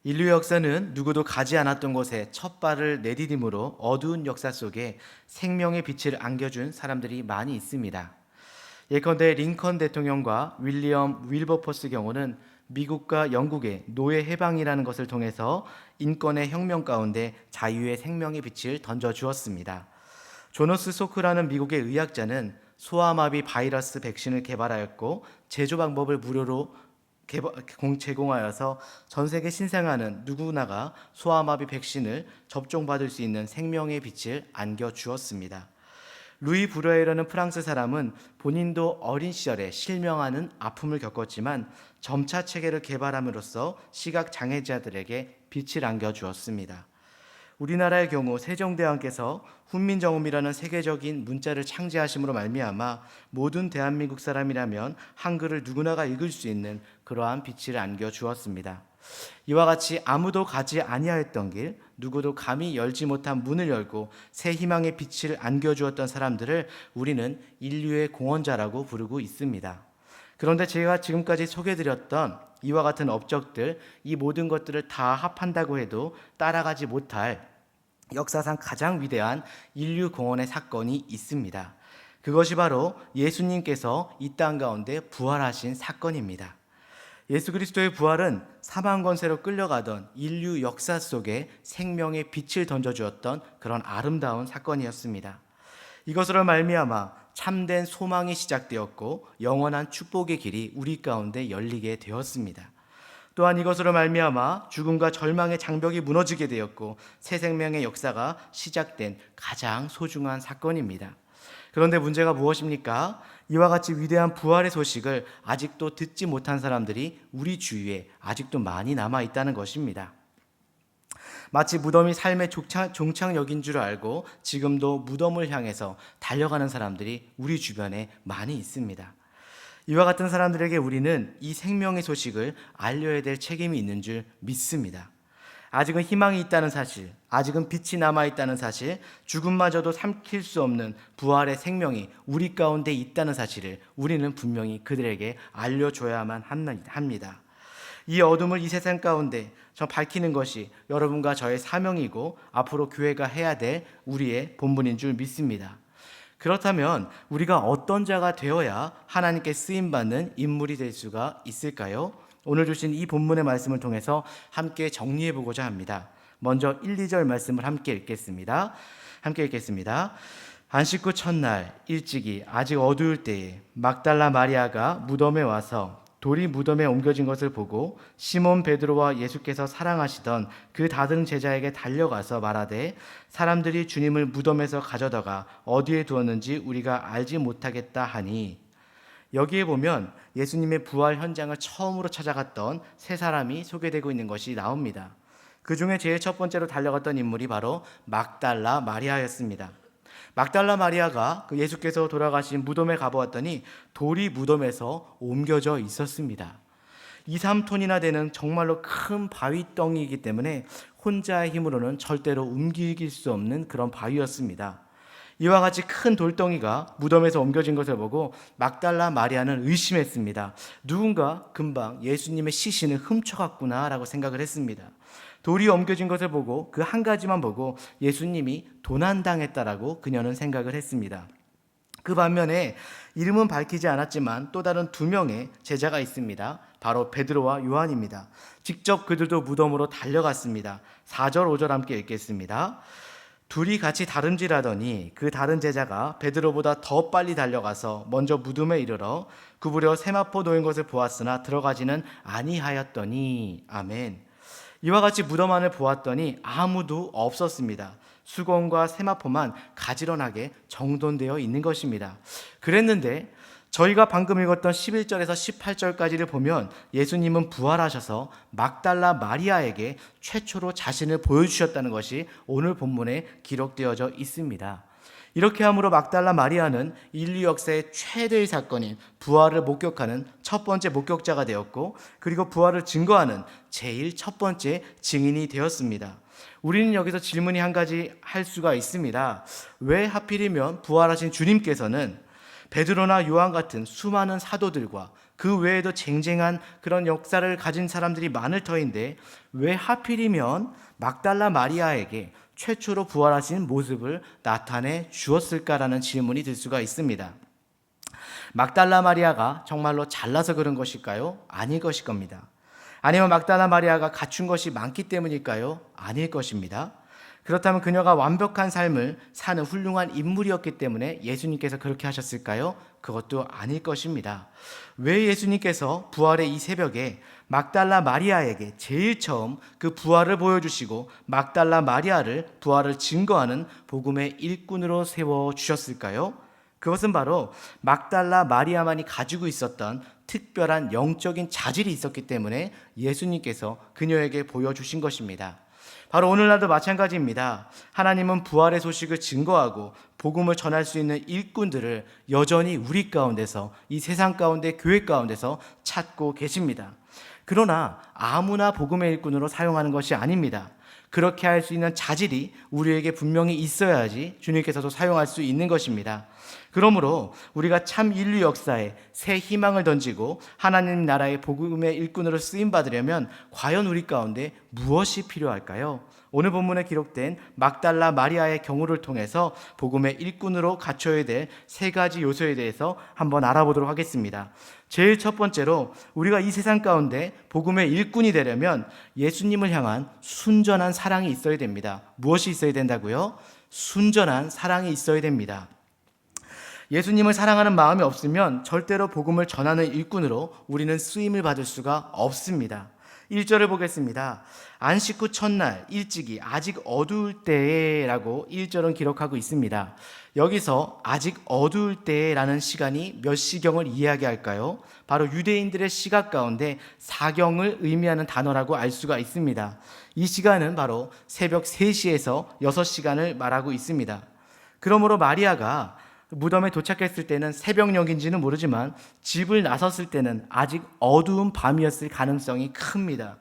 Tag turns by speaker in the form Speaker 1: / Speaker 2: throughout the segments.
Speaker 1: 인류 역사는 누구도 가지 않았던 곳에 첫 발을 내디딤으로 어두운 역사 속에 생명의 빛을 안겨준 사람들이 많이 있습니다. 예컨대 링컨 대통령과 윌리엄 윌버포스 경우는 미국과 영국의 노예 해방이라는 것을 통해서 인권의 혁명 가운데 자유의 생명의 빛을 던져 주었습니다. 조너스 소크라는 미국의 의학자는 소아마비 바이러스 백신을 개발하였고 제조 방법을 무료로 제공하여서 전 세계 신생아는 누구나가 소아마비 백신을 접종받을 수 있는 생명의 빛을 안겨 주었습니다. 루이 브루에르라는 프랑스 사람은 본인도 어린 시절에 실명하는 아픔을 겪었지만 점차 체계를 개발함으로써 시각 장애자들에게 빛을 안겨 주었습니다. 우리나라의 경우 세종대왕께서 훈민정음이라는 세계적인 문자를 창제하심으로 말미암아 모든 대한민국 사람이라면 한글을 누구나가 읽을 수 있는 그러한 빛을 안겨 주었습니다. 이와 같이 아무도 가지 아니하였던 길, 누구도 감히 열지 못한 문을 열고 새 희망의 빛을 안겨 주었던 사람들을 우리는 인류의 공헌자라고 부르고 있습니다. 그런데 제가 지금까지 소개해드렸던 이와 같은 업적들, 이 모든 것들을 다 합한다고 해도 따라가지 못할 역사상 가장 위대한 인류 공헌의 사건이 있습니다. 그것이 바로 예수님께서 이 땅 가운데 부활하신 사건입니다. 예수 그리스도의 부활은 사망 권세로 끌려가던 인류 역사 속에 생명의 빛을 던져주었던 그런 아름다운 사건이었습니다. 이것으로 말미암아 참된 소망이 시작되었고 영원한 축복의 길이 우리 가운데 열리게 되었습니다. 또한 이것으로 말미암아 죽음과 절망의 장벽이 무너지게 되었고 새 생명의 역사가 시작된 가장 소중한 사건입니다. 그런데 문제가 무엇입니까? 이와 같이 위대한 부활의 소식을 아직도 듣지 못한 사람들이 우리 주위에 아직도 많이 남아 있다는 것입니다. 마치 무덤이 삶의 종착역인 줄 알고 지금도 무덤을 향해서 달려가는 사람들이 우리 주변에 많이 있습니다. 이와 같은 사람들에게 우리는 이 생명의 소식을 알려야 될 책임이 있는 줄 믿습니다. 아직은 희망이 있다는 사실, 아직은 빛이 남아있다는 사실, 죽음마저도 삼킬 수 없는 부활의 생명이 우리 가운데 있다는 사실을 우리는 분명히 그들에게 알려줘야만 합니다. 이 어둠을 이 세상 가운데 밝히는 것이 여러분과 저의 사명이고 앞으로 교회가 해야 될 우리의 본분인 줄 믿습니다. 그렇다면 우리가 어떤 자가 되어야 하나님께 쓰임받는 인물이 될 수가 있을까요? 오늘 주신 이 본문의 말씀을 통해서 함께 정리해 보고자 합니다. 먼저 1, 2절 말씀을 함께 읽겠습니다. 안식 후 첫날 일찍이 아직 어두울 때에 막달라 마리아가 무덤에 와서 돌이 무덤에 옮겨진 것을 보고 시몬 베드로와 예수께서 사랑하시던 그 다른 제자에게 달려가서 말하되 사람들이 주님을 무덤에서 가져다가 어디에 두었는지 우리가 알지 못하겠다 하니, 여기에 보면 예수님의 부활 현장을 처음으로 찾아갔던 세 사람이 소개되고 있는 것이 나옵니다. 그 중에 제일 첫 번째로 달려갔던 인물이 바로 막달라 마리아였습니다. 막달라 마리아가 그 예수께서 돌아가신 무덤에 가보았더니 돌이 무덤에서 옮겨져 있었습니다. 2, 3톤이나 되는 정말로 큰 바위덩이이기 때문에 혼자의 힘으로는 절대로 움직일 수 없는 그런 바위였습니다. 이와 같이 큰 돌덩이가 무덤에서 옮겨진 것을 보고 막달라 마리아는 의심했습니다. 누군가 금방 예수님의 시신을 훔쳐갔구나 라고 생각을 했습니다. 돌이 옮겨진 것을 보고 그 한 가지만 보고 예수님이 도난당했다라고 그녀는 생각을 했습니다. 그 반면에 이름은 밝히지 않았지만 또 다른 두 명의 제자가 있습니다. 바로 베드로와 요한입니다. 직접 그들도 무덤으로 달려갔습니다. 4절 5절 함께 읽겠습니다. 둘이 같이 다름질하더니 그 다른 제자가 베드로보다 더 빨리 달려가서 먼저 무덤에 이르러 구부려 세마포 놓인 것을 보았으나 들어가지는 아니하였더니. 아멘. 이와 같이 무덤 안을 보았더니 아무도 없었습니다. 수건과 세마포만 가지런하게 정돈되어 있는 것입니다. 그랬는데 저희가 방금 읽었던 11절에서 18절까지를 보면 예수님은 부활하셔서 막달라 마리아에게 최초로 자신을 보여주셨다는 것이 오늘 본문에 기록되어져 있습니다. 이렇게 함으로 막달라 마리아는 인류 역사의 최대의 사건인 부활을 목격하는 첫 번째 목격자가 되었고, 그리고 부활을 증거하는 제일 첫 번째 증인이 되었습니다. 우리는 여기서 질문이 한 가지 할 수가 있습니다. 왜 하필이면 부활하신 주님께서는 베드로나 요한 같은 수많은 사도들과 그 외에도 쟁쟁한 그런 역사를 가진 사람들이 많을 터인데 왜 하필이면 막달라 마리아에게 최초로 부활하신 모습을 나타내 주었을까라는 질문이 들 수가 있습니다. 막달라 마리아가 정말로 잘나서 그런 것일까요? 아닐 것일 겁니다. 아니면 막달라 마리아가 갖춘 것이 많기 때문일까요? 아닐 것입니다. 그렇다면 그녀가 완벽한 삶을 사는 훌륭한 인물이었기 때문에 예수님께서 그렇게 하셨을까요? 그것도 아닐 것입니다. 왜 예수님께서 부활의 이 새벽에 막달라 마리아에게 제일 처음 그 부활을 보여주시고 막달라 마리아를 부활을 증거하는 복음의 일꾼으로 세워주셨을까요? 그것은 바로 막달라 마리아만이 가지고 있었던 특별한 영적인 자질이 있었기 때문에 예수님께서 그녀에게 보여주신 것입니다. 바로 오늘날도 마찬가지입니다. 하나님은 부활의 소식을 증거하고 복음을 전할 수 있는 일꾼들을 여전히 우리 가운데서, 이 세상 가운데, 교회 가운데서 찾고 계십니다. 그러나 아무나 복음의 일꾼으로 사용하는 것이 아닙니다. 그렇게 할 수 있는 자질이 우리에게 분명히 있어야지 주님께서도 사용할 수 있는 것입니다. 그러므로 우리가 참 인류 역사에 새 희망을 던지고 하나님 나라의 복음의 일꾼으로 쓰임받으려면 과연 우리 가운데 무엇이 필요할까요? 오늘 본문에 기록된 막달라 마리아의 경우를 통해서 복음의 일꾼으로 갖춰야 될 세 가지 요소에 대해서 한번 알아보도록 하겠습니다. 제일 첫 번째로 우리가 이 세상 가운데 복음의 일꾼이 되려면 예수님을 향한 순전한 사랑이 있어야 됩니다. 무엇이 있어야 된다고요? 순전한 사랑이 있어야 됩니다. 예수님을 사랑하는 마음이 없으면 절대로 복음을 전하는 일꾼으로 우리는 쓰임을 받을 수가 없습니다. 1절을 보겠습니다. 안식 후 첫날 일찍이 아직 어두울 때라고 1절은 기록하고 있습니다. 여기서 아직 어두울 때라는 시간이 몇 시경을 이야기할까요? 바로 유대인들의 시각 가운데 사경을 의미하는 단어라고 알 수가 있습니다. 이 시간은 바로 새벽 3시에서 6시간을 말하고 있습니다. 그러므로 마리아가 무덤에 도착했을 때는 새벽녘인지는 모르지만 집을 나섰을 때는 아직 어두운 밤이었을 가능성이 큽니다.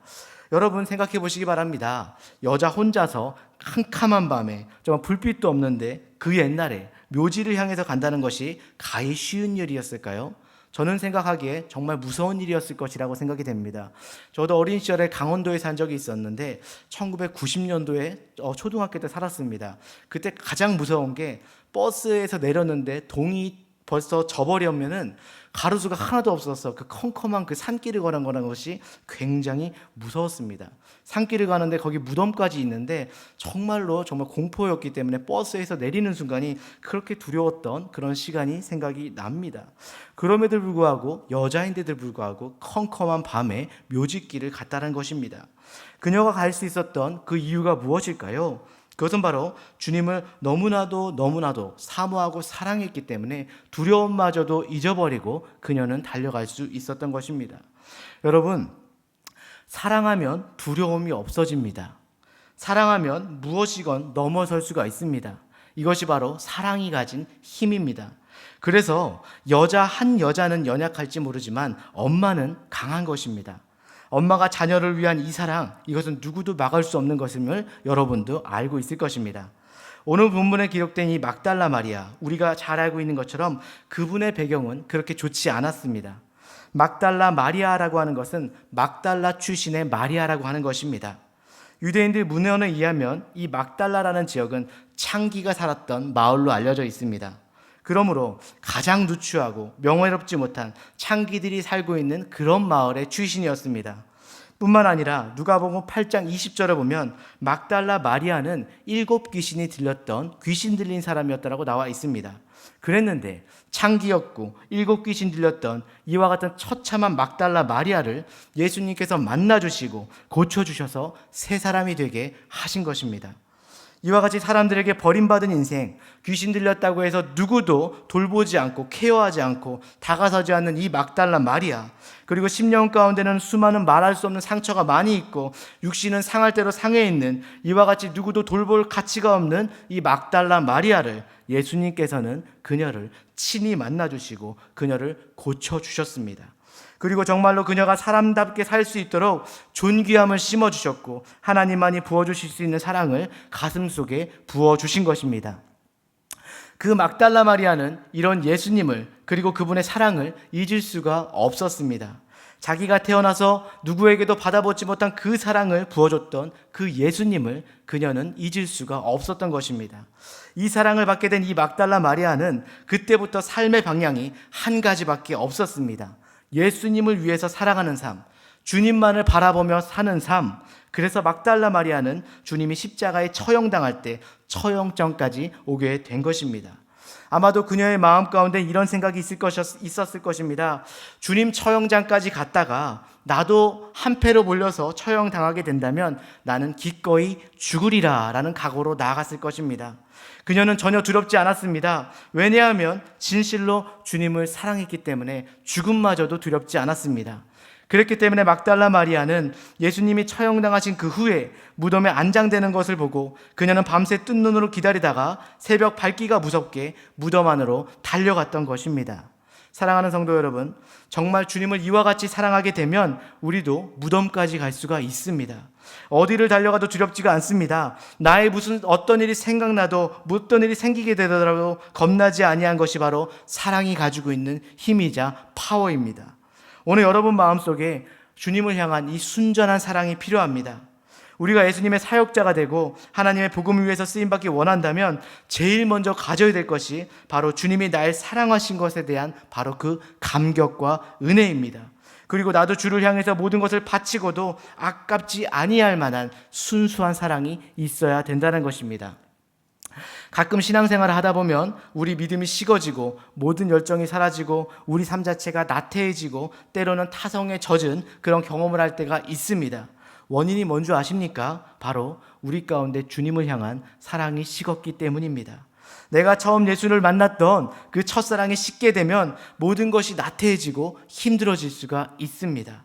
Speaker 1: 여러분 생각해 보시기 바랍니다. 여자 혼자서 캄캄한 밤에 정말 불빛도 없는데 그 옛날에 묘지를 향해서 간다는 것이 가히 쉬운 일이었을까요? 저는 생각하기에 정말 무서운 일이었을 것이라고 생각이 됩니다. 저도 어린 시절에 강원도에 산 적이 있었는데 1990년도에 초등학교 때 살았습니다. 그때 가장 무서운 게 버스에서 내렸는데 동이 벌써 져버리면은 가로수가 하나도 없어서 그 컴컴한 그 산길을 가는 거라는 것이 굉장히 무서웠습니다. 산길을 가는데 거기 무덤까지 있는데 정말 공포였기 때문에 버스에서 내리는 순간이 그렇게 두려웠던 그런 시간이 생각이 납니다. 그럼에도 불구하고 여자인데도 불구하고 컴컴한 밤에 묘지길을 갔다는 것입니다. 그녀가 갈 수 있었던 그 이유가 무엇일까요? 그것은 바로 주님을 너무나도 사모하고 사랑했기 때문에 두려움마저도 잊어버리고 그녀는 달려갈 수 있었던 것입니다. 여러분, 사랑하면 두려움이 없어집니다. 사랑하면 무엇이건 넘어설 수가 있습니다. 이것이 바로 사랑이 가진 힘입니다. 그래서 한 여자는 연약할지 모르지만 엄마는 강한 것입니다. 엄마가 자녀를 위한 이 사랑, 이것은 누구도 막을 수 없는 것임을 여러분도 알고 있을 것입니다. 오늘 본문에 기록된 이 막달라 마리아, 우리가 잘 알고 있는 것처럼 그분의 배경은 그렇게 좋지 않았습니다. 막달라 마리아라고 하는 것은 막달라 출신의 마리아라고 하는 것입니다. 유대인들 문헌에 의하면 이 막달라라는 지역은 창기가 살았던 마을로 알려져 있습니다. 그러므로 가장 누추하고 명예롭지 못한 창기들이 살고 있는 그런 마을의 출신이었습니다. 뿐만 아니라 누가복음 8장 20절에 보면 막달라 마리아는 7 귀신이 들렸던 귀신 들린 사람이었다고 나와 있습니다. 그랬는데 창기였고 7 귀신 들렸던 이와 같은 처참한 막달라 마리아를 예수님께서 만나주시고 고쳐주셔서 새 사람이 되게 하신 것입니다. 이와 같이 사람들에게 버림받은 인생, 귀신 들렸다고 해서 누구도 돌보지 않고 케어하지 않고 다가서지 않는 이 막달라 마리아, 그리고 심령 가운데는 수많은 말할 수 없는 상처가 많이 있고 육신은 상할 대로 상해 있는 이와 같이 누구도 돌볼 가치가 없는 이 막달라 마리아를 예수님께서는 그녀를 친히 만나주시고 그녀를 고쳐주셨습니다. 그리고 정말로 그녀가 사람답게 살 수 있도록 존귀함을 심어주셨고 하나님만이 부어주실 수 있는 사랑을 가슴 속에 부어주신 것입니다. 그 막달라 마리아는 이런 예수님을 그리고 그분의 사랑을 잊을 수가 없었습니다. 자기가 태어나서 누구에게도 받아보지 못한 그 사랑을 부어줬던 그 예수님을 그녀는 잊을 수가 없었던 것입니다. 이 사랑을 받게 된 이 막달라 마리아는 그때부터 삶의 방향이 한 가지밖에 없었습니다. 예수님을 위해서 살아가는 삶, 주님만을 바라보며 사는 삶. 그래서 막달라 마리아는 주님이 십자가에 처형당할 때 처형장까지 오게 된 것입니다. 아마도 그녀의 마음 가운데 이런 생각이 있었을 것입니다. 주님 처형장까지 갔다가 나도 한패로 몰려서 처형당하게 된다면 나는 기꺼이 죽으리라 라는 각오로 나아갔을 것입니다. 그녀는 전혀 두렵지 않았습니다. 왜냐하면 진실로 주님을 사랑했기 때문에 죽음마저도 두렵지 않았습니다. 그렇기 때문에 막달라 마리아는 예수님이 처형당하신 그 후에 무덤에 안장되는 것을 보고 그녀는 밤새 뜬 눈으로 기다리다가 새벽 밝기가 무섭게 무덤 안으로 달려갔던 것입니다. 사랑하는 성도 여러분, 정말 주님을 이와 같이 사랑하게 되면 우리도 무덤까지 갈 수가 있습니다. 어디를 달려가도 두렵지가 않습니다. 나의 무슨 어떤 일이 생각나도 어떤 일이 생기게 되더라도 겁나지 아니한 것이 바로 사랑이 가지고 있는 힘이자 파워입니다. 오늘 여러분 마음속에 주님을 향한 이 순전한 사랑이 필요합니다. 우리가 예수님의 사역자가 되고 하나님의 복음을 위해서 쓰임받기 원한다면 제일 먼저 가져야 될 것이 바로 주님이 날 사랑하신 것에 대한 바로 그 감격과 은혜입니다. 그리고 나도 주를 향해서 모든 것을 바치고도 아깝지 아니할 만한 순수한 사랑이 있어야 된다는 것입니다. 가끔 신앙생활을 하다 보면 우리 믿음이 식어지고 모든 열정이 사라지고 우리 삶 자체가 나태해지고 때로는 타성에 젖은 그런 경험을 할 때가 있습니다. 원인이 뭔지 아십니까? 바로 우리 가운데 주님을 향한 사랑이 식었기 때문입니다. 내가 처음 예수를 만났던 그 첫사랑이 식게 되면 모든 것이 나태해지고 힘들어질 수가 있습니다.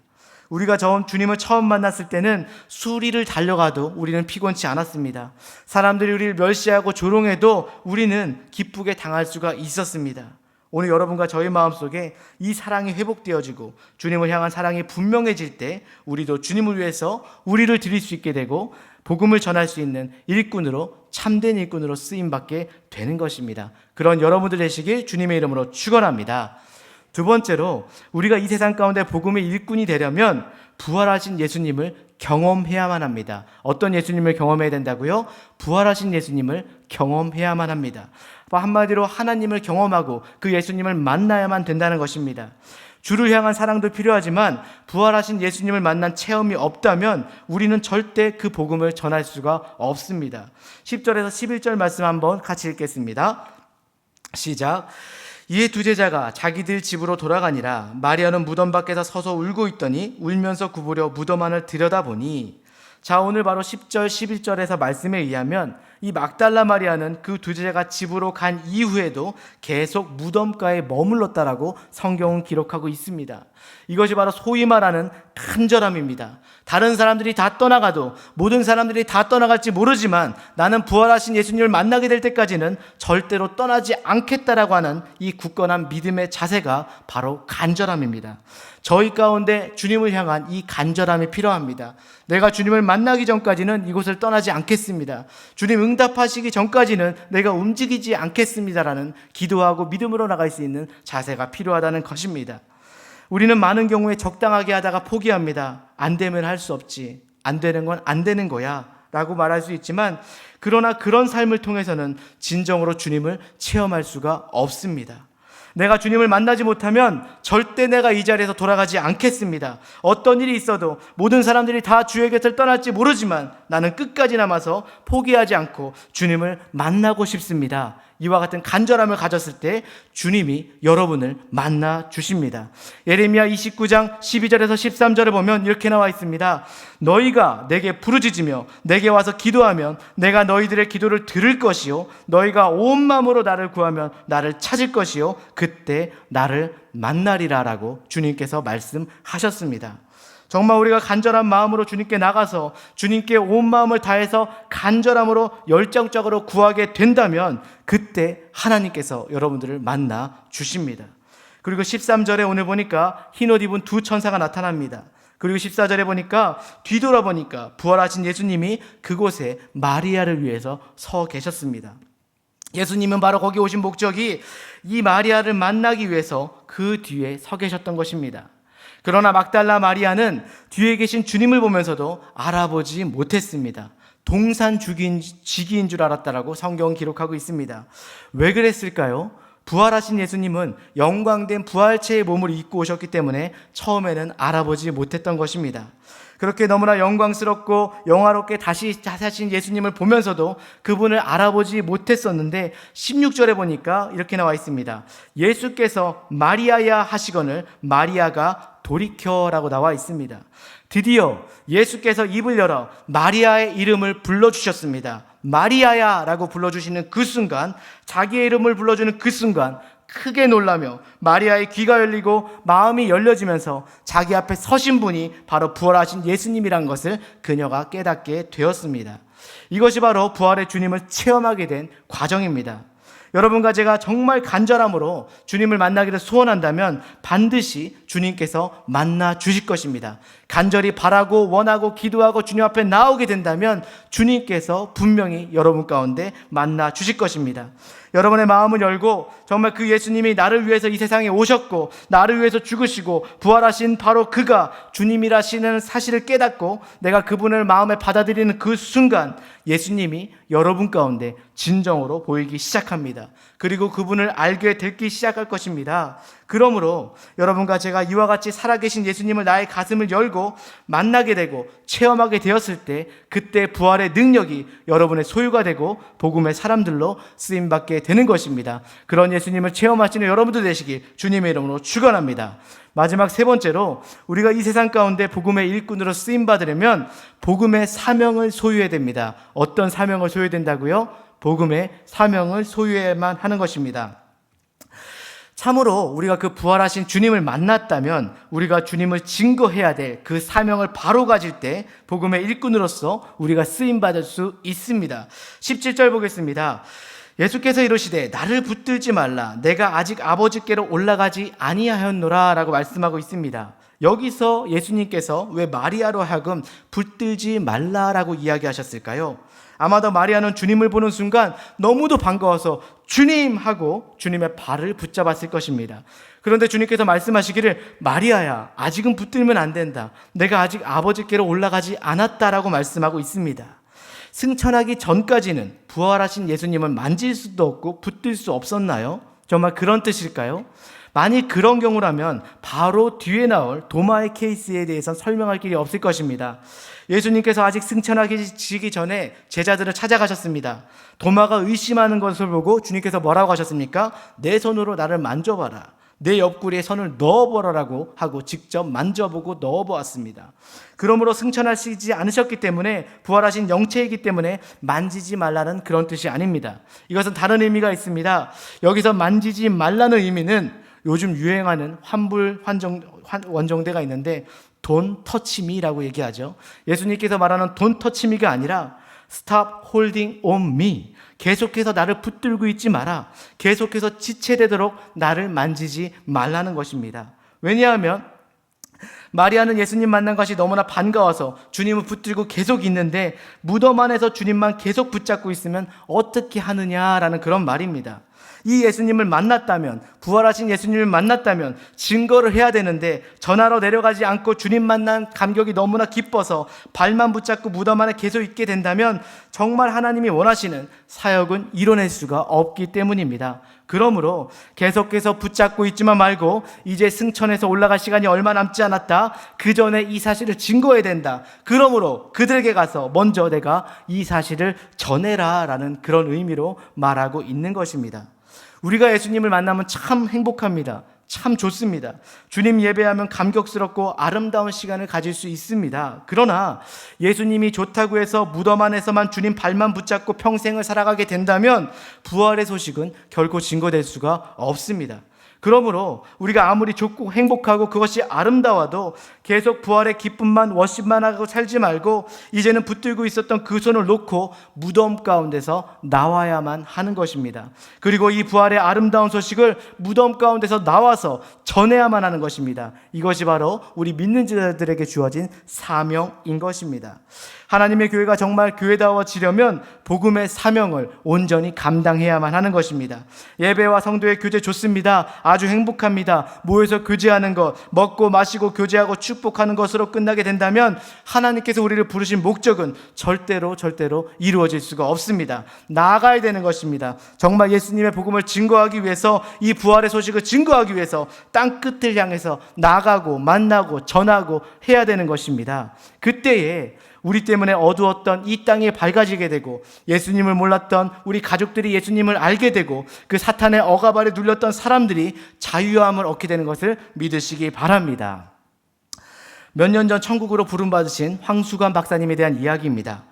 Speaker 1: 우리가 주님을 처음 만났을 때는 수리를 달려가도 우리는 피곤치 않았습니다. 사람들이 우리를 멸시하고 조롱해도 우리는 기쁘게 당할 수가 있었습니다. 오늘 여러분과 저희 마음속에 이 사랑이 회복되어지고 주님을 향한 사랑이 분명해질 때 우리도 주님을 위해서 우리를 드릴 수 있게 되고 복음을 전할 수 있는 일꾼으로, 참된 일꾼으로 쓰임받게 되는 것입니다. 그런 여러분들 되시길 주님의 이름으로 축원합니다. 두 번째로 우리가 이 세상 가운데 복음의 일꾼이 되려면 부활하신 예수님을 경험해야만 합니다. 어떤 예수님을 경험해야 된다고요? 부활하신 예수님을 경험해야만 합니다. 한마디로 하나님을 경험하고 그 예수님을 만나야만 된다는 것입니다. 주를 향한 사랑도 필요하지만 부활하신 예수님을 만난 체험이 없다면 우리는 절대 그 복음을 전할 수가 없습니다. 10절에서 11절 말씀 한번 같이 읽겠습니다. 시작. 이에 두 제자가 자기들 집으로 돌아가니라. 마리아는 무덤 밖에서 서서 울고 있더니 울면서 굽으려 무덤 안을 들여다보니. 자, 오늘 바로 10절 11절에서 말씀에 의하면 이 막달라 마리아는 그 두 제자가 집으로 간 이후에도 계속 무덤가에 머물렀다라고 성경은 기록하고 있습니다. 이것이 바로 소위 말하는 간절함입니다. 다른 사람들이 다 떠나가도 모든 사람들이 다 떠나갈지 모르지만 나는 부활하신 예수님을 만나게 될 때까지는 절대로 떠나지 않겠다라고 하는 이 굳건한 믿음의 자세가 바로 간절함입니다. 저희 가운데 주님을 향한 이 간절함이 필요합니다. 내가 주님을 만나기 전까지는 이곳을 떠나지 않겠습니다. 주님 응답하시기 전까지는 내가 움직이지 않겠습니다라는 기도하고 믿음으로 나갈 수 있는 자세가 필요하다는 것입니다. 우리는 많은 경우에 적당하게 하다가 포기합니다. 안 되면 할 수 없지. 안 되는 건 안 되는 거야 라고 말할 수 있지만 그러나 그런 삶을 통해서는 진정으로 주님을 체험할 수가 없습니다. 내가 주님을 만나지 못하면 절대 내가 이 자리에서 돌아가지 않겠습니다. 어떤 일이 있어도 모든 사람들이 다 주의 곁을 떠날지 모르지만 나는 끝까지 남아서 포기하지 않고 주님을 만나고 싶습니다. 이와 같은 간절함을 가졌을 때 주님이 여러분을 만나 주십니다. 예레미야 29장 12절에서 13절을 보면 이렇게 나와 있습니다. 너희가 내게 부르짖으며 내게 와서 기도하면 내가 너희들의 기도를 들을 것이요 너희가 온 마음으로 나를 구하면 나를 찾을 것이요 그때 나를 만나리라 라고 주님께서 말씀하셨습니다. 정말 우리가 간절한 마음으로 주님께 나가서 주님께 온 마음을 다해서 간절함으로 열정적으로 구하게 된다면 그때 하나님께서 여러분들을 만나 주십니다. 그리고 13절에 오늘 보니까 흰옷 입은 두 천사가 나타납니다. 그리고 14절에 보니까 뒤돌아보니까 부활하신 예수님이 그곳에 마리아를 위해서 서 계셨습니다. 예수님은 바로 거기 오신 목적이 이 마리아를 만나기 위해서 그 뒤에 서 계셨던 것입니다. 그러나 막달라 마리아는 뒤에 계신 주님을 보면서도 알아보지 못했습니다. 동산지기인 줄 알았다라고 성경은 기록하고 있습니다. 왜 그랬을까요? 부활하신 예수님은 영광된 부활체의 몸을 입고 오셨기 때문에 처음에는 알아보지 못했던 것입니다. 그렇게 너무나 영광스럽고 영화롭게 다시 사신 예수님을 보면서도 그분을 알아보지 못했었는데 16절에 보니까 이렇게 나와 있습니다. 예수께서 마리아야 하시거늘 마리아가 돌이켜라고 나와 있습니다. 드디어 예수께서 입을 열어 마리아의 이름을 불러주셨습니다. 마리아야 라고 불러주시는 그 순간, 자기의 이름을 불러주는 그 순간 크게 놀라며 마리아의 귀가 열리고 마음이 열려지면서 자기 앞에 서신 분이 바로 부활하신 예수님이란 것을 그녀가 깨닫게 되었습니다. 이것이 바로 부활의 주님을 체험하게 된 과정입니다. 여러분과 제가 정말 간절함으로 주님을 만나기를 소원한다면 반드시 주님께서 만나 주실 것입니다. 간절히 바라고 원하고 기도하고 주님 앞에 나오게 된다면 주님께서 분명히 여러분 가운데 만나 주실 것입니다. 여러분의 마음을 열고 정말 그 예수님이 나를 위해서 이 세상에 오셨고 나를 위해서 죽으시고 부활하신 바로 그가 주님이라시는 사실을 깨닫고 내가 그분을 마음에 받아들이는 그 순간 예수님이 여러분 가운데 진정으로 보이기 시작합니다. 그리고 그분을 알게 되기 시작할 것입니다. 그러므로 여러분과 제가 이와 같이 살아계신 예수님을 나의 가슴을 열고 만나게 되고 체험하게 되었을 때 그때 부활의 능력이 여러분의 소유가 되고 복음의 사람들로 쓰임받게 되는 것입니다. 그런 예수님을 체험하시는 여러분들 되시길 주님의 이름으로 축원합니다. 마지막 세 번째로 우리가 이 세상 가운데 복음의 일꾼으로 쓰임받으려면 복음의 사명을 소유해야 됩니다. 어떤 사명을 소유해야 된다고요? 복음의 사명을 소유해야만 하는 것입니다. 참으로 우리가 그 부활하신 주님을 만났다면 우리가 주님을 증거해야 될 그 사명을 바로 가질 때 복음의 일꾼으로서 우리가 쓰임받을 수 있습니다. 17절 보겠습니다. 예수께서 이르시되 나를 붙들지 말라 내가 아직 아버지께로 올라가지 아니하였노라 라고 말씀하고 있습니다. 여기서 예수님께서 왜 마리아로 하여금 붙들지 말라라고 이야기하셨을까요? 아마도 마리아는 주님을 보는 순간 너무도 반가워서 주님 하고 주님의 발을 붙잡았을 것입니다. 그런데 주님께서 말씀하시기를 마리아야 아직은 붙들면 안 된다. 내가 아직 아버지께로 올라가지 않았다라고 말씀하고 있습니다. 승천하기 전까지는 부활하신 예수님을 만질 수도 없고 붙들 수 없었나요? 정말 그런 뜻일까요? 만일 그런 경우라면 바로 뒤에 나올 도마의 케이스에 대해서 설명할 길이 없을 것입니다. 예수님께서 아직 승천하시기 전에 제자들을 찾아가셨습니다. 도마가 의심하는 것을 보고 주님께서 뭐라고 하셨습니까? 내 손으로 나를 만져봐라. 내 옆구리에 손을 넣어보라라고 하고 직접 만져보고 넣어보았습니다. 그러므로 승천하시지 않으셨기 때문에 부활하신 영체이기 때문에 만지지 말라는 그런 뜻이 아닙니다. 이것은 다른 의미가 있습니다. 여기서 만지지 말라는 의미는 요즘 유행하는 환불 원정대가 있는데 Don't touch me라고 얘기하죠. 예수님께서 말하는 Don't touch me가 아니라 Stop holding on me. 계속해서 나를 붙들고 있지 마라. 계속해서 지체되도록 나를 만지지 말라는 것입니다. 왜냐하면 마리아는 예수님 만난 것이 너무나 반가워서 주님을 붙들고 계속 있는데 무덤 안에서 주님만 계속 붙잡고 있으면 어떻게 하느냐라는 그런 말입니다. 이 예수님을 만났다면, 부활하신 예수님을 만났다면 증거를 해야 되는데 전하러 내려가지 않고 주님 만난 감격이 너무나 기뻐서 발만 붙잡고 무덤 안에 계속 있게 된다면 정말 하나님이 원하시는 사역은 이뤄낼 수가 없기 때문입니다. 그러므로 계속해서 붙잡고 있지만 말고 이제 승천해서 올라갈 시간이 얼마 남지 않았다. 그 전에 이 사실을 증거해야 된다. 그러므로 그들에게 가서 먼저 내가 이 사실을 전해라 라는 그런 의미로 말하고 있는 것입니다. 우리가 예수님을 만나면 참 행복합니다. 참 좋습니다. 주님 예배하면 감격스럽고 아름다운 시간을 가질 수 있습니다. 그러나 예수님이 좋다고 해서 무덤 안에서만 주님 발만 붙잡고 평생을 살아가게 된다면 부활의 소식은 결코 증거될 수가 없습니다. 그러므로 우리가 아무리 좋고 행복하고 그것이 아름다워도 계속 부활의 기쁨만 워십만 하고 살지 말고 이제는 붙들고 있었던 그 손을 놓고 무덤 가운데서 나와야만 하는 것입니다. 그리고 이 부활의 아름다운 소식을 무덤 가운데서 나와서 전해야만 하는 것입니다. 이것이 바로 우리 믿는 자들에게 주어진 사명인 것입니다. 하나님의 교회가 정말 교회다워지려면 복음의 사명을 온전히 감당해야만 하는 것입니다. 예배와 성도의 교제 좋습니다. 아주 행복합니다. 모여서 교제하는 것, 먹고 마시고 교제하고 축복하는 것으로 끝나게 된다면 하나님께서 우리를 부르신 목적은 절대로 이루어질 수가 없습니다. 나아가야 되는 것입니다. 정말 예수님의 복음을 증거하기 위해서, 이 부활의 소식을 증거하기 위해서 땅끝을 향해서 나가고 만나고 전하고 해야 되는 것입니다. 그때에 우리 때문에 어두웠던 이 땅이 밝아지게 되고 예수님을 몰랐던 우리 가족들이 예수님을 알게 되고 그 사탄의 억압 아래 눌렸던 사람들이 자유함을 얻게 되는 것을 믿으시기 바랍니다. 몇 년 전 천국으로 부름받으신 황수관 박사님에 대한 이야기입니다.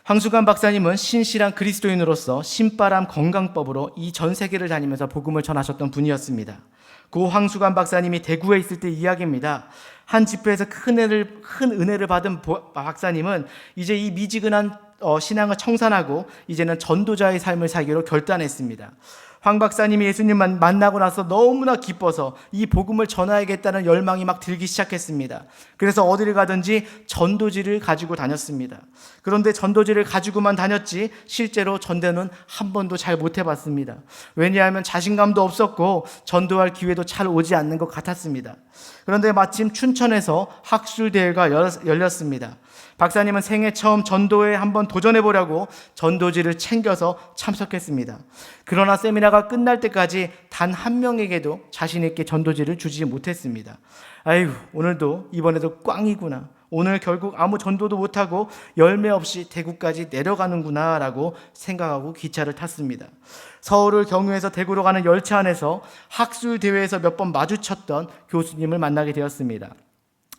Speaker 1: 황수관 박사님은 신실한 그리스도인으로서 신바람 건강법으로 이 전 세계를 다니면서 복음을 전하셨던 분이었습니다. 고 황수관 박사님이 대구에 있을 때 이야기입니다. 한 집회에서 큰 은혜를 받은 박사님은 이제 이 미지근한 신앙을 청산하고 이제는 전도자의 삶을 살기로 결단했습니다. 황 박사님이 예수님 만나고 나서 너무나 기뻐서 이 복음을 전하야겠다는 열망이 막 들기 시작했습니다. 그래서 어디를 가든지 전도지를 가지고 다녔습니다. 그런데 전도지를 가지고만 다녔지 실제로 전도는 한 번도 잘 못 해봤습니다. 왜냐하면 자신감도 없었고 전도할 기회도 잘 오지 않는 것 같았습니다. 그런데 마침 춘천에서 학술대회가 열렸습니다. 박사님은 생애 처음 전도에 한번 도전해보려고 전도지를 챙겨서 참석했습니다. 그러나 세미나가 끝날 때까지 단 한 명에게도 자신 있게 전도지를 주지 못했습니다. 아이고, 오늘도 이번에도 꽝이구나. 오늘 결국 아무 전도도 못하고 열매 없이 대구까지 내려가는구나 라고 생각하고 기차를 탔습니다. 서울을 경유해서 대구로 가는 열차 안에서 학술대회에서 몇 번 마주쳤던 교수님을 만나게 되었습니다.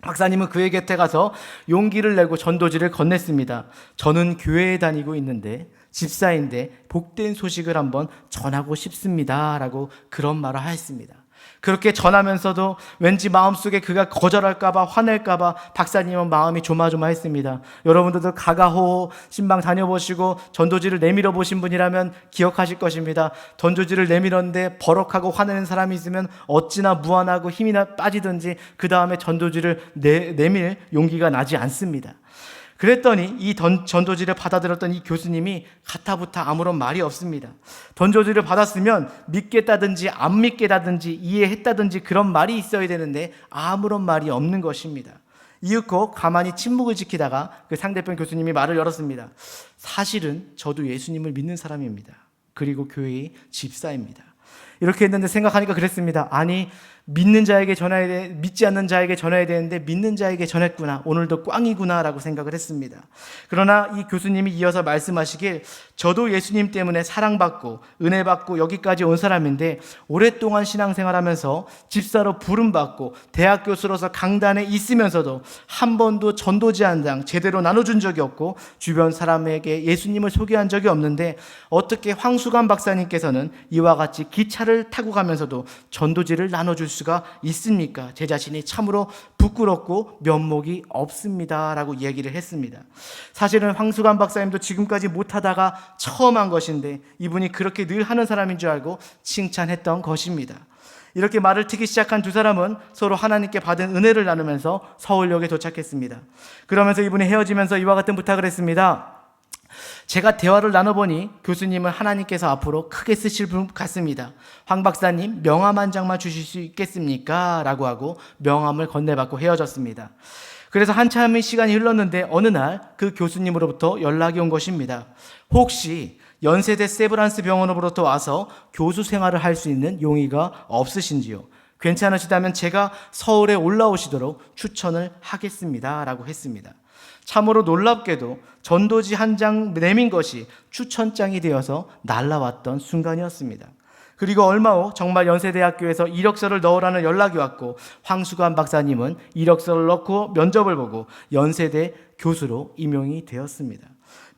Speaker 1: 박사님은 그의 곁에 가서 용기를 내고 전도지를 건넸습니다. 저는 교회에 다니고 있는데 집사인데 복된 소식을 한번 전하고 싶습니다 라고 그런 말을 하였습니다. 그렇게 전하면서도 왠지 마음속에 그가 거절할까봐 화낼까봐 박사님은 마음이 조마조마했습니다. 여러분들도 가가호호 신방 다녀보시고 전도지를 내밀어 보신 분이라면 기억하실 것입니다. 전도지를 내밀었는데 버럭하고 화내는 사람이 있으면 어찌나 무안하고 힘이 빠지든지 그 다음에 전도지를 내밀 용기가 나지 않습니다. 그랬더니 이 전도지를 받아들였던 이 교수님이 가타부타 아무런 말이 없습니다. 전도지를 받았으면 믿겠다든지 안 믿겠다든지 이해했다든지 그런 말이 있어야 되는데 아무런 말이 없는 것입니다. 이윽고 가만히 침묵을 지키다가 그 상대편 교수님이 말을 열었습니다. 사실은 저도 예수님을 믿는 사람입니다. 그리고 교회의 집사입니다. 이렇게 했는데 생각하니까 그랬습니다. 아니, 믿는 자에게 전해야 돼, 믿지 않는 자에게 전해야 되는데 믿는 자에게 전했구나. 오늘도 꽝이구나 라고 생각을 했습니다. 그러나 이 교수님이 이어서 말씀하시길 저도 예수님 때문에 사랑받고 은혜받고 여기까지 온 사람인데 오랫동안 신앙생활하면서 집사로 부름받고 대학 교수로서 강단에 있으면서도 한 번도 전도지 한 장 제대로 나눠준 적이 없고 주변 사람에게 예수님을 소개한 적이 없는데 어떻게 황수관 박사님께서는 이와 같이 기차를 타고 가면서도 전도지를 나눠줄 수가 있습니까? 제 자신이 참으로 부끄럽고 면목이 없습니다 라고 이야기를 했습니다. 사실은 황수관 박사님도 지금까지 못하다가 처음 한 것인데 이분이 그렇게 늘 하는 사람인 줄 알고 칭찬했던 것입니다. 이렇게 말을 트기 시작한 두 사람은 서로 하나님께 받은 은혜를 나누면서 서울역에 도착했습니다. 그러면서 이분이 헤어지면서 이와 같은 부탁을 했습니다. 제가 대화를 나눠보니 교수님은 하나님께서 앞으로 크게 쓰실 분 같습니다. 황 박사님 명함 한 장만 주실 수 있겠습니까? 라고 하고 명함을 건네받고 헤어졌습니다. 그래서 한참의 시간이 흘렀는데 어느 날 그 교수님으로부터 연락이 온 것입니다. 혹시 연세대 세브란스 병원으로부터 와서 교수 생활을 할 수 있는 용의가 없으신지요? 괜찮으시다면 제가 서울에 올라오시도록 추천을 하겠습니다 라고 했습니다. 참으로 놀랍게도 전도지 한 장 내민 것이 추천장이 되어서 날라왔던 순간이었습니다. 그리고 얼마 후 정말 연세대학교에서 이력서를 넣으라는 연락이 왔고 황수관 박사님은 이력서를 넣고 면접을 보고 연세대 교수로 임용이 되었습니다.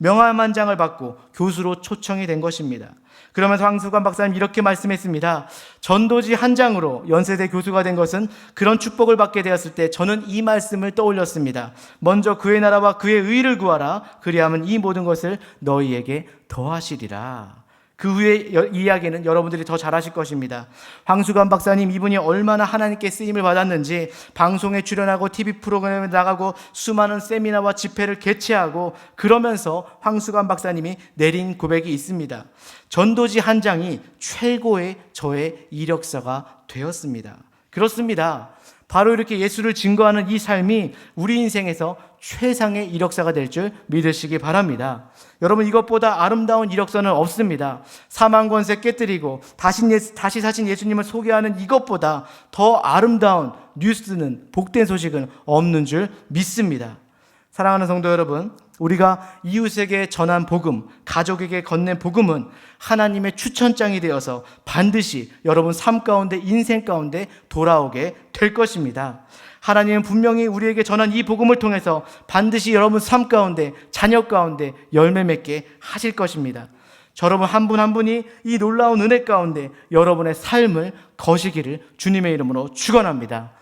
Speaker 1: 명함1장을 받고 교수로 초청이 된 것입니다. 그러면서 황수관 박사님 이렇게 말씀했습니다. 전도지 1장으로 연세대 교수가 된 것은 그런 축복을 받게 되었을 때 저는 이 말씀을 떠올렸습니다. 먼저 그의 나라와 그의 의를 구하라. 그리하면 이 모든 것을 너희에게 더하시리라. 그 후에 이야기는 여러분들이 더 잘 아실 것입니다. 황수관 박사님, 이분이 얼마나 하나님께 쓰임을 받았는지 방송에 출연하고 TV 프로그램에 나가고 수많은 세미나와 집회를 개최하고 그러면서 황수관 박사님이 내린 고백이 있습니다. 전도지 1장이 최고의 저의 이력서가 되었습니다. 그렇습니다. 바로 이렇게 예수를 증거하는 이 삶이 우리 인생에서 최상의 이력서가 될 줄 믿으시기 바랍니다. 여러분, 이것보다 아름다운 이력서는 없습니다. 사망 권세 깨뜨리고 다시 사신 예수님을 소개하는 이것보다 더 아름다운 뉴스는, 복된 소식은 없는 줄 믿습니다. 사랑하는 성도 여러분, 우리가 이웃에게 전한 복음, 가족에게 건넨 복음은 하나님의 추천장이 되어서 반드시 여러분 삶 가운데, 인생 가운데 돌아오게 될 것입니다. 하나님은 분명히 우리에게 전한 이 복음을 통해서 반드시 여러분 삶 가운데, 자녀 가운데 열매 맺게 하실 것입니다. 여러분 한 분 한 분이 이 놀라운 은혜 가운데 여러분의 삶을 거시기를 주님의 이름으로 축원합니다.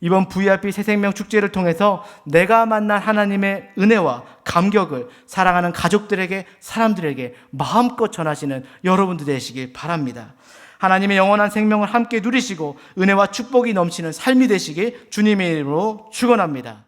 Speaker 1: 이번 VIP 새생명 축제를 통해서 내가 만난 하나님의 은혜와 감격을 사랑하는 가족들에게, 사람들에게 마음껏 전하시는 여러분들 되시길 바랍니다. 하나님의 영원한 생명을 함께 누리시고 은혜와 축복이 넘치는 삶이 되시길 주님의 이름으로 축원합니다.